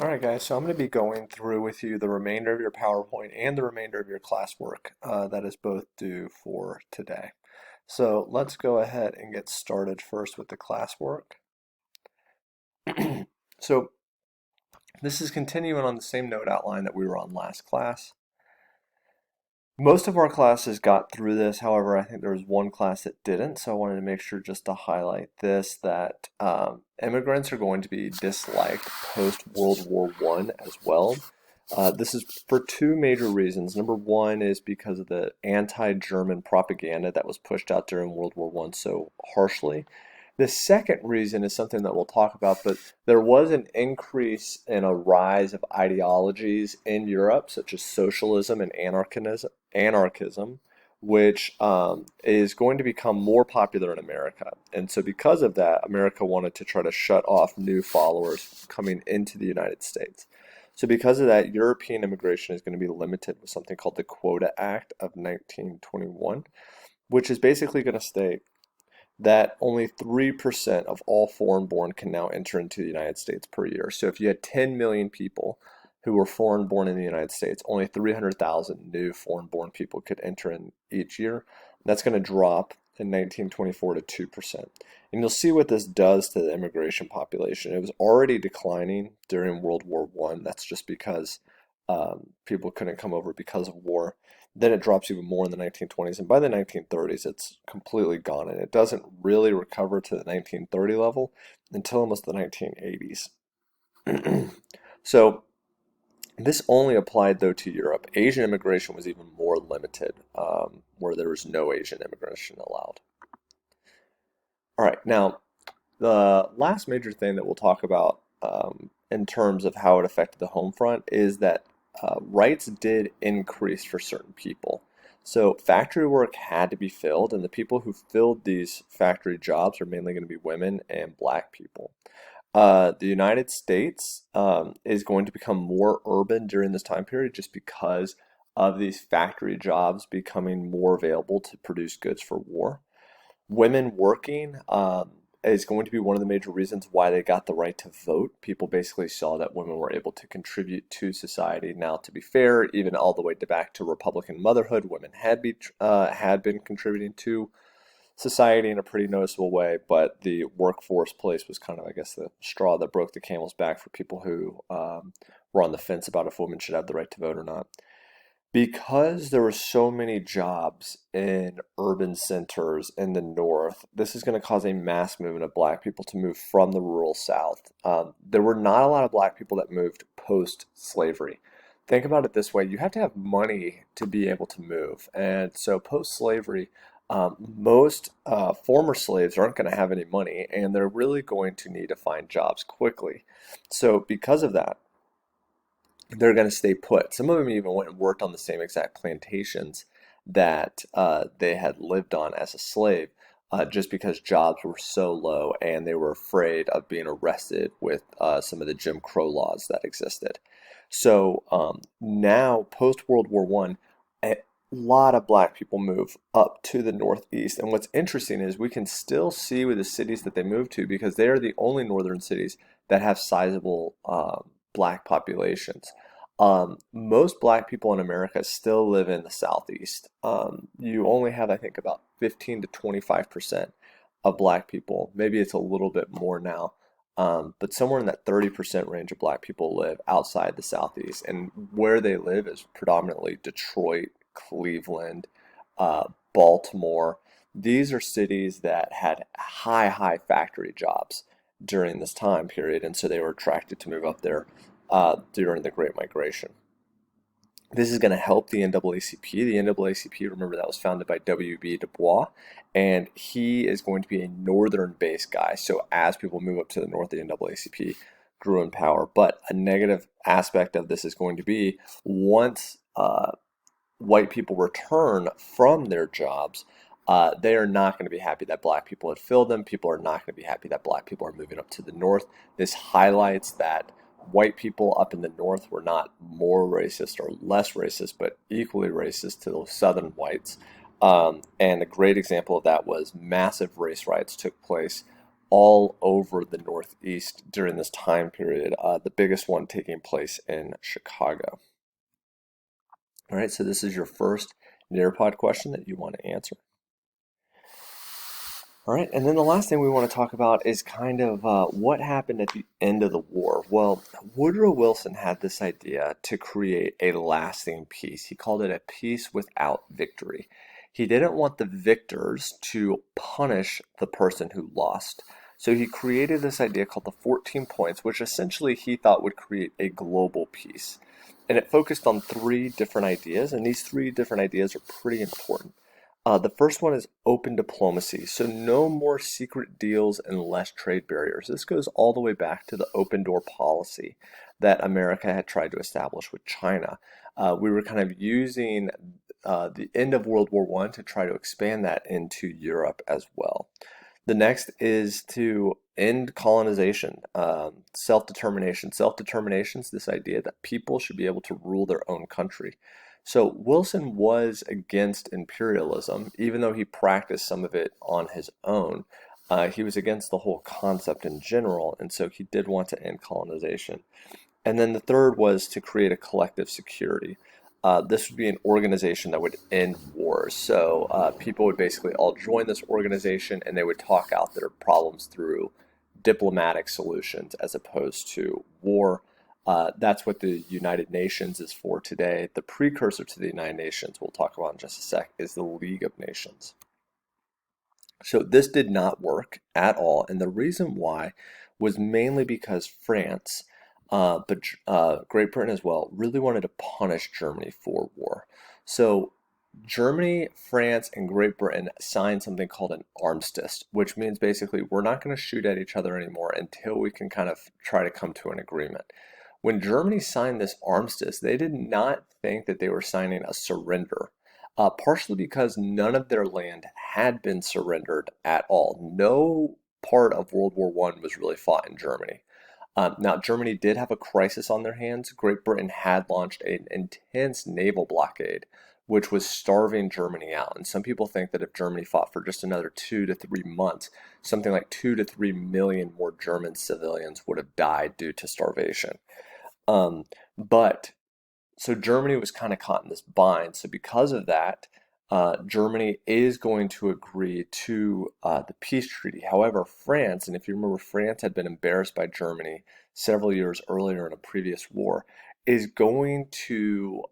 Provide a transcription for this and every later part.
Alright guys, so I'm going to be going through with you the remainder of your PowerPoint and the remainder of your classwork that is both due for today. So let's go ahead and get started first with the classwork. So this is continuing on the same note outline that we were on last class. Most of our classes got through this, however, I think there was one class that didn't, so I wanted to make sure just to highlight this, that immigrants are going to be disliked post-World War I as well. This is for two major reasons. Number one is because of the anti-German propaganda that was pushed out during World War I so harshly. The second reason is something that we'll talk about, but there was an increase in a rise of ideologies in Europe, such as socialism and anarchism, which is going to become more popular in America. And so because of that, America wanted to try to shut off new followers coming into the United States. So because of that, European immigration is going to be limited with something called the Quota Act of 1921, which is basically going to state that only 3% of all foreign-born can now enter into the United States per year. So if you had 10 million people who were foreign-born in the United States, only 300,000 new foreign-born people could enter in each year. That's going to drop in 1924 to 2%. And you'll see what this does to the immigration population. It was already declining during World War I. That's just because people couldn't come over because of war. Then it drops even more in the 1920s, and by the 1930s, it's completely gone, and it doesn't really recover to the 1930 level until almost the 1980s. So this only applied, though, to Europe. Asian immigration was even more limited, where there was no Asian immigration allowed. All right, now, the last major thing that we'll talk about in terms of how it affected the home front is that rights did increase for certain people. So factory work had to be filled, and the people who filled these factory jobs are mainly going to be women and black people. The United States is going to become more urban during this time period just because of these factory jobs becoming more available to produce goods for war. Women working is going to be one of the major reasons why they got the right to vote. People basically saw that women were able to contribute to society. Now, to be fair, even all the way back to Republican motherhood, women had been contributing to society in a pretty noticeable way, but the workforce place was kind of, I guess, the straw that broke the camel's back for people who were on the fence about if women should have the right to vote or not. Because there were so many jobs in urban centers in the North, this is going to cause a mass movement of black people to move from the rural South. There were not a lot of black people that moved post-slavery. Think about it this way, you have to have money to be able to move. And so post-slavery, most former slaves aren't going to have any money, and they're really going to need to find jobs quickly. So because of that, they're going to stay put. Some of them even went and worked on the same exact plantations that they had lived on as a slave, just because jobs were so low and they were afraid of being arrested with some of the Jim Crow laws that existed. So now, post World War One, a lot of black people move up to the Northeast. And what's interesting is we can still see with the cities that they move to because they are the only northern cities that have sizable black populations. Most black people in America still live in the Southeast. You only have, I think, about 15 to 25% of black people. Maybe it's a little bit more now, but somewhere in that 30% range of black people live outside the Southeast. And where they live is predominantly Detroit, Cleveland, Baltimore. These are cities that had high factory jobs during this time period, and so they were attracted to move up there during the Great Migration. This is going to help the NAACP. The NAACP, remember, that was founded by W.B. Du Bois, and he is going to be a northern-based guy. So as people move up to the north, the NAACP grew in power. But a negative aspect of this is going to be once white people return from their jobs, they are not going to be happy that black people had filled them. People are not going to be happy that black people are moving up to the north. This highlights that white people up in the north were not more racist or less racist, but equally racist to those southern whites. And a great example of that was massive race riots took place all over the Northeast during this time period, the biggest one taking place in Chicago. All right, so this is your first Nearpod question that you want to answer. All right, and then the last thing we want to talk about is kind of what happened at the end of the war. Well, Woodrow Wilson had this idea to create a lasting peace. He called it a peace without victory. He didn't want the victors to punish the person who lost. So he created this idea called the 14 points, which essentially he thought would create a global peace. And it focused on three different ideas, and these three different ideas are pretty important. The first one is open diplomacy. So no more secret deals and less trade barriers. This goes all the way back to the open door policy that America had tried to establish with China. We were kind of using the end of World War I to try to expand that into Europe as well. The next is to end colonization, self-determination. Self-determination is this idea that people should be able to rule their own country. So Wilson was against imperialism, even though he practiced some of it on his own. He was against the whole concept in general, and so he did want to end colonization. And then the third was to create a collective security. This would be an organization that would end wars. So people would basically all join this organization and they would talk out their problems through diplomatic solutions as opposed to war. That's what the United Nations is for today. The precursor to the United Nations, we'll talk about in just a sec, is the League of Nations. So this did not work at all, and the reason why was mainly because France, but Great Britain as well, really wanted to punish Germany for war. So Germany, France, and Great Britain signed something called an armistice, which means basically we're not going to shoot at each other anymore until we can kind of try to come to an agreement. When Germany signed this armistice, they did not think that they were signing a surrender, partially because none of their land had been surrendered at all. No part of World War I was really fought in Germany. Now, Germany did have a crisis on their hands. Great Britain had launched an intense naval blockade, which was starving Germany out. And some people think that if Germany fought for just another 2 to 3 months, something like 2 to 3 million more German civilians would have died due to starvation. But so Germany was kind of caught in this bind. So because of that, Germany is going to agree to the peace treaty. However, France, and if you remember, France had been embarrassed by Germany several years earlier in a previous war, is going to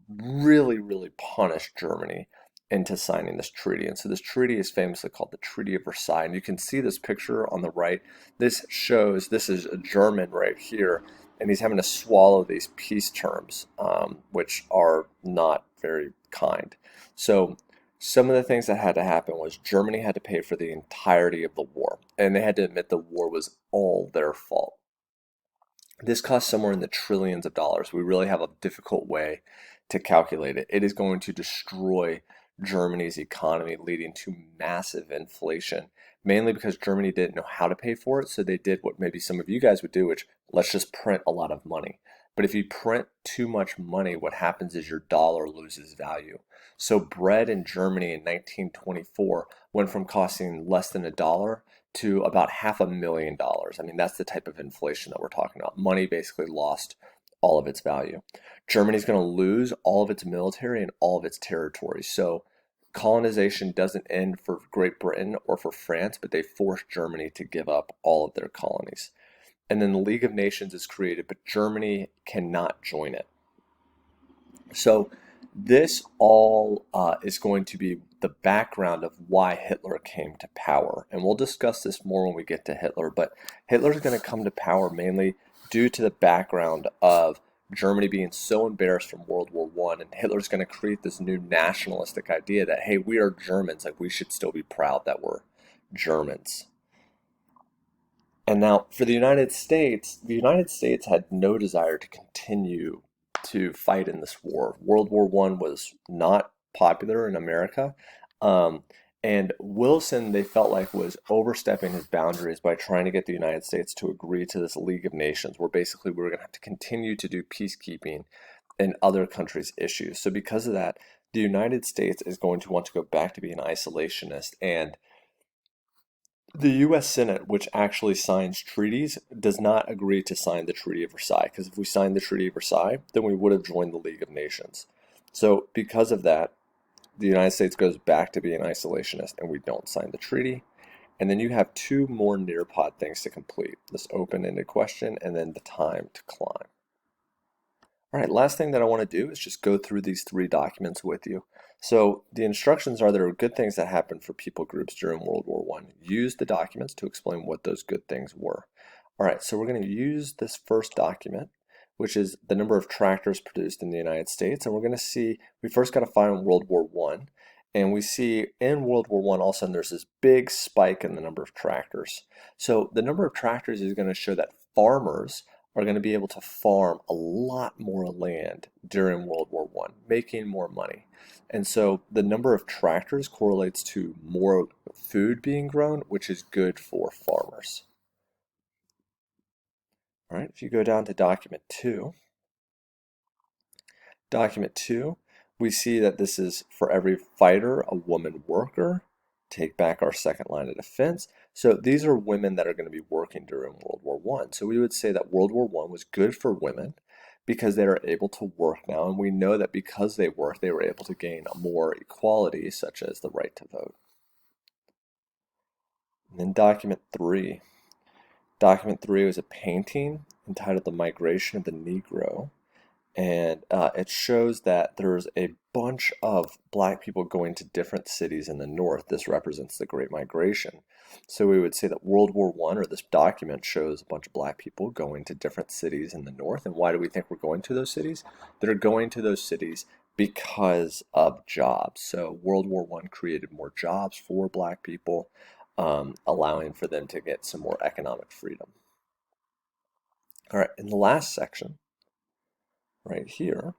really, really punish Germany into signing this treaty. And so this treaty is famously called the Treaty of Versailles. And you can see this picture on the right. This shows, this is a German right here, and he's having to swallow these peace terms, which are not very kind. So some of the things that had to happen was Germany had to pay for the entirety of the war, and they had to admit the war was all their fault. This costs somewhere in the trillions of dollars. We really have a difficult way to calculate it. It is going to destroy Germany's economy, leading to massive inflation, mainly because Germany didn't know how to pay for it. So they did what maybe some of you guys would do, which let's just print a lot of money. But if you print too much money, what happens is your dollar loses value. So bread in Germany in 1924 went from costing less than $1 to about $500,000. I mean, that's the type of inflation that we're talking about. Money basically lost all of its value. Germany's going to lose all of its military and all of its territory. So colonization doesn't end for Great Britain or for France, but they force Germany to give up all of their colonies. And then the League of Nations is created, but Germany cannot join it. So this all is going to be the background of why Hitler came to power. And we'll discuss this more when we get to Hitler, but Hitler's going to come to power mainly due to the background of Germany being so embarrassed from World War I, and Hitler's going to create this new nationalistic idea that, hey, we are Germans, like we should still be proud that we're Germans. And now for the United States had no desire to continue to fight in this war. World War I was not popular in America. And Wilson, they felt like, was overstepping his boundaries by trying to get the United States to agree to this League of Nations, where basically we were going to have to continue to do peacekeeping in other countries' issues. So because of that, the United States is going to want to go back to being isolationist, and The U.S. Senate, which actually signs treaties, does not agree to sign the Treaty of Versailles, because if we signed the Treaty of Versailles, then we would have joined the League of Nations. So, because of that, the United States goes back to being isolationist and we don't sign the treaty. And then you have two more Nearpod things to complete, this open-ended question and then the time to climb. All right, last thing that I want to do is just go through these three documents with you. So the instructions are there are good things that happened for people groups during World War I. Use the documents to explain what those good things were. All right, so we're going to use this first document, which is the number of tractors produced in the United States. And we're going to see, we first got to find World War I. And we see in World War I, all of a sudden, there's this big spike in the number of tractors. So the number of tractors is going to show that farmers are going to be able to farm a lot more land during World War I, making more money. And so the number of tractors correlates to more food being grown, which is good for farmers. All right, if you go down to document two, we see that this is for every fighter, a woman worker. Take back our second line of defense. So these are women that are going to be working during World War I. So we would say that World War I was good for women because they are able to work now. And we know that because they work, they were able to gain more equality, such as the right to vote. And then document three. Document three was a painting entitled The Migration of the Negro. And it shows that there's a bunch of black people going to different cities in the North. This represents the Great Migration. So we would say that World War I, or this document, shows a bunch of black people going to different cities in the North. And why do we think we're going to those cities? They're going to those cities because of jobs. So World War I created more jobs for black people, allowing for them to get some more economic freedom. All right, in the last section, right here,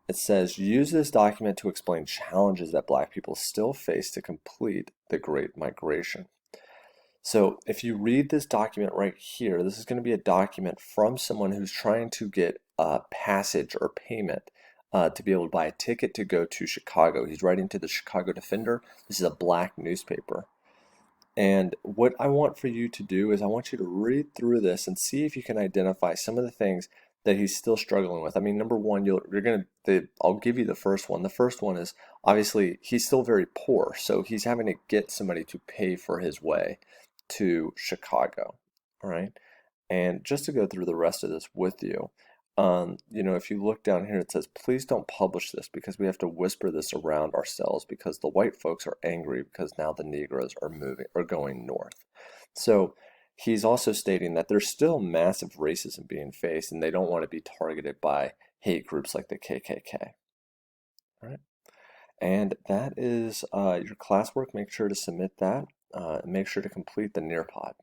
it says, use this document to explain challenges that black people still face to complete the Great Migration. So if you read this document right here, this is going to be a document from someone who's trying to get a passage or payment to be able to buy a ticket to go to Chicago. He's writing to the Chicago Defender. This is a black newspaper. And what I want for you to do is I want you to read through this and see if you can identify some of the things that he's still struggling with. I mean, number one, I'll give you the first one. The first one is obviously he's still very poor, so he's having to get somebody to pay for his way to Chicago. All right. And just to go through the rest of this with you, if you look down here, it says, please don't publish this because we have to whisper this around ourselves because the white folks are angry because now the Negroes are going north. So he's also stating that there's still massive racism being faced and they don't want to be targeted by hate groups like the KKK. All right. And that is your classwork. Make sure to submit that. And make sure to complete the Nearpod.